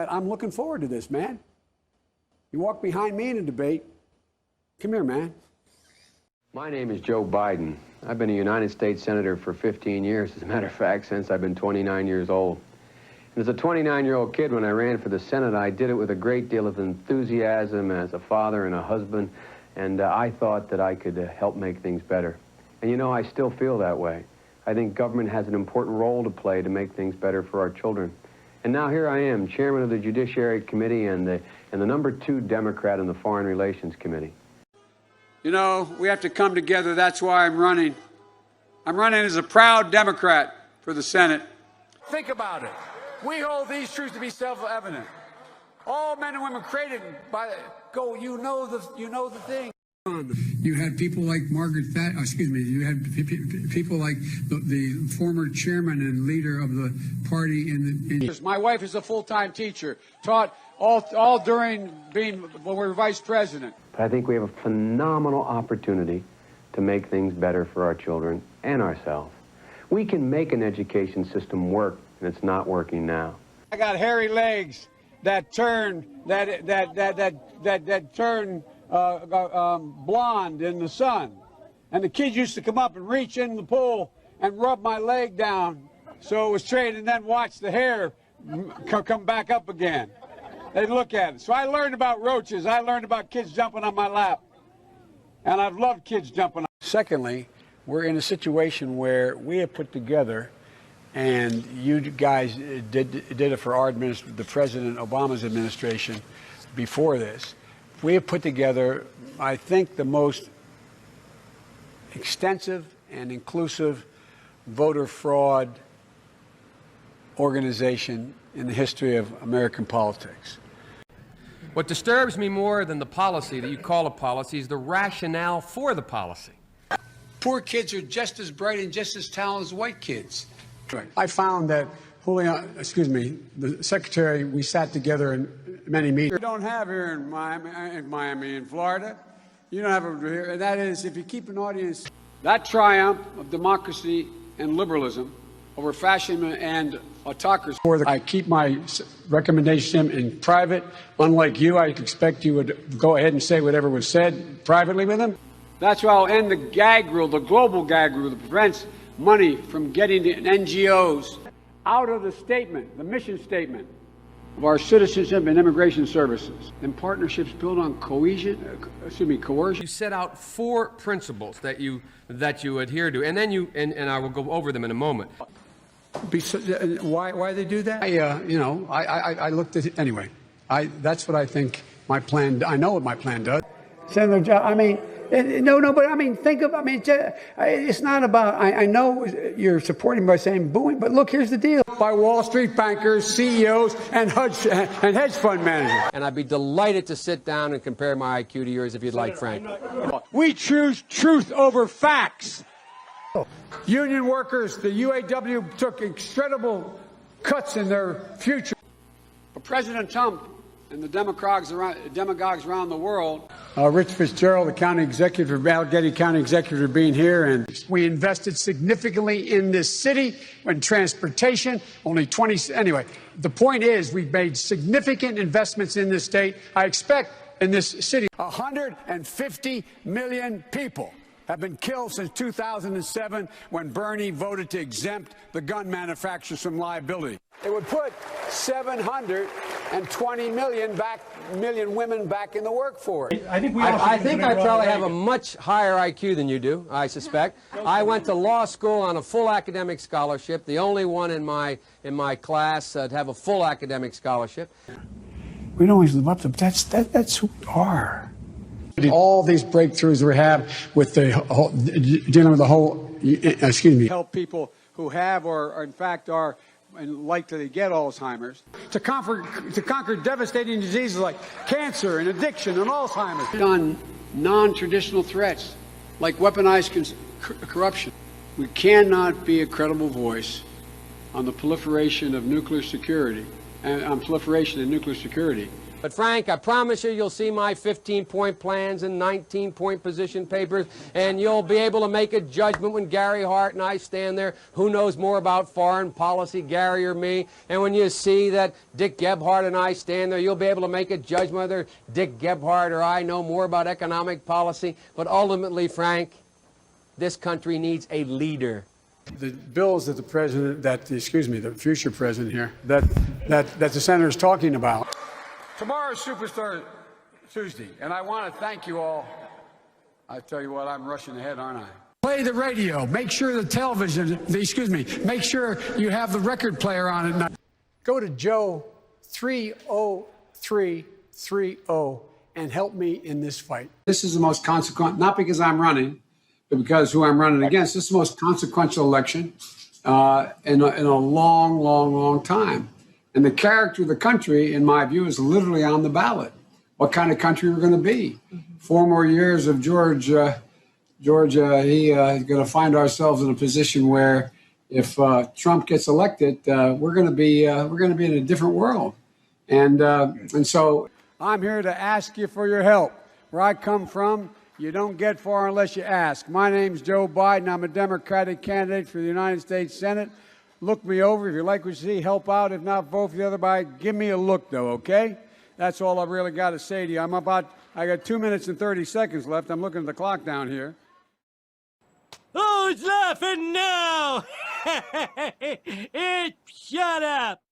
I'm looking forward to this, man. You walk behind me in a debate. Come here, man. My name is Joe Biden. I've been a United States Senator for 15 years, as a matter of fact, since I've been 29 years old. And as a 29-year-old kid, when I ran for the Senate, I did it with a great deal of enthusiasm as a father and a husband, and I thought that I could help make things better. And you know, I still feel that way. I think government has an important role to play to make things better for our children. And now here I am, chairman of the Judiciary Committee and the number 2 Democrat in the Foreign Relations Committee. You know, we have to come together. That's why I'm running. I'm running as a proud Democrat for the Senate. Think about it. We hold these truths to be self-evident. All men and women created by you know the thing. You had people like you had people like the former chairman and leader of the party My wife is a full-time teacher, taught all during when we were vice president. But I think we have a phenomenal opportunity to make things better for our children and ourselves. We can make an education system work, and it's not working now. I got hairy legs that turn blonde in the sun, and the kids used to come up and reach in the pool and rub my leg down so it was straight, and then watch the hair come back up again. They'd look at it. So I learned about roaches. I learned about kids jumping on my lap, and I've loved kids jumping on. Secondly, we're in a situation where we have put together, and you guys did it for our administration, the President Obama's administration before this. We have put together, I think, the most extensive and inclusive voter fraud organization in the history of American politics. What disturbs me more than the policy that you call a policy is the rationale for the policy. Poor kids are just as bright and just as talented as white kids. I found that the secretary, we sat together in many meetings. We don't have here in Miami, in Florida. You don't have it here, and that is if you keep an audience. That triumph of democracy and liberalism over fascism and autocracy. I keep my recommendation in private. Unlike you, I expect you would go ahead and say whatever was said privately with them. That's why I'll end the gag rule, the global gag rule that prevents money from getting to NGOs out of the statement, the mission statement of our citizenship and immigration services. And partnerships built on coercion. You set out 4 principles that you adhere to, and then and I will go over them in a moment. Why they do that? I looked at it anyway. That's what I think my plan. I know what my plan does. Senator, I mean, but I mean, it's not about. I know you're supporting by saying booing, but look, here's the deal: by Wall Street bankers, CEOs, and hedge fund managers. And I'd be delighted to sit down and compare my IQ to yours if you'd like, Frank. We choose truth over facts. Union workers, the UAW took incredible cuts in their future. But President Trump and the demagogues around the world. Rich Fitzgerald, the county executive, Allegheny County executive, being here, and we invested significantly in this city in transportation. Anyway, the point is we've made significant investments in this state. I expect in this city 150 million people have been killed since 2007 when Bernie voted to exempt the gun manufacturers from liability. It would put 720 million women back in the workforce. I think I probably have a much higher IQ than you do, I suspect. I went to law school on a full academic scholarship, the only one in my class to have a full academic scholarship. We don't always live up to that's who we are. All these breakthroughs we have with dealing with the whole, help people who have or in fact are likely to get Alzheimer's, to conquer devastating diseases like cancer and addiction and Alzheimer's. On non-traditional threats like weaponized corruption. We cannot be a credible voice on the proliferation of nuclear security and on proliferation and nuclear security. But Frank, I promise you, you'll see my 15-point plans and 19-point position papers, and you'll be able to make a judgment when Gary Hart and I stand there. Who knows more about foreign policy, Gary or me? And when you see that Dick Gebhardt and I stand there, you'll be able to make a judgment whether Dick Gebhardt or I know more about economic policy. But ultimately, Frank, this country needs a leader. The bills that the president, the future president here, that the senator is talking about. Tomorrow's Superstar Tuesday, and I want to thank you all. I tell you what, I'm rushing ahead, aren't I? Play the radio. Make sure the television, make sure you have the record player on it. Go to Joe 30330 and help me in this fight. This is the most consequential, not because I'm running, but because who I'm running against. This is the most consequential election in a long, long, long time. And the character of the country, in my view, is literally on the ballot. What kind of country we're going to be. 4 more years of George, he's going to find ourselves in a position where if Trump gets elected, we're going to be in a different world. And so I'm here to ask you for your help. Where I come from, you don't get far unless you ask. My name's Joe Biden. I'm a Democratic candidate for the United States Senate. Look me over. If you like what you see, help out. If not, vote for the other guy. Give me a look, though, okay? That's all I've really got to say to you. I got 2 minutes and 30 seconds left. I'm looking at the clock down here. Who's laughing now? Shut up.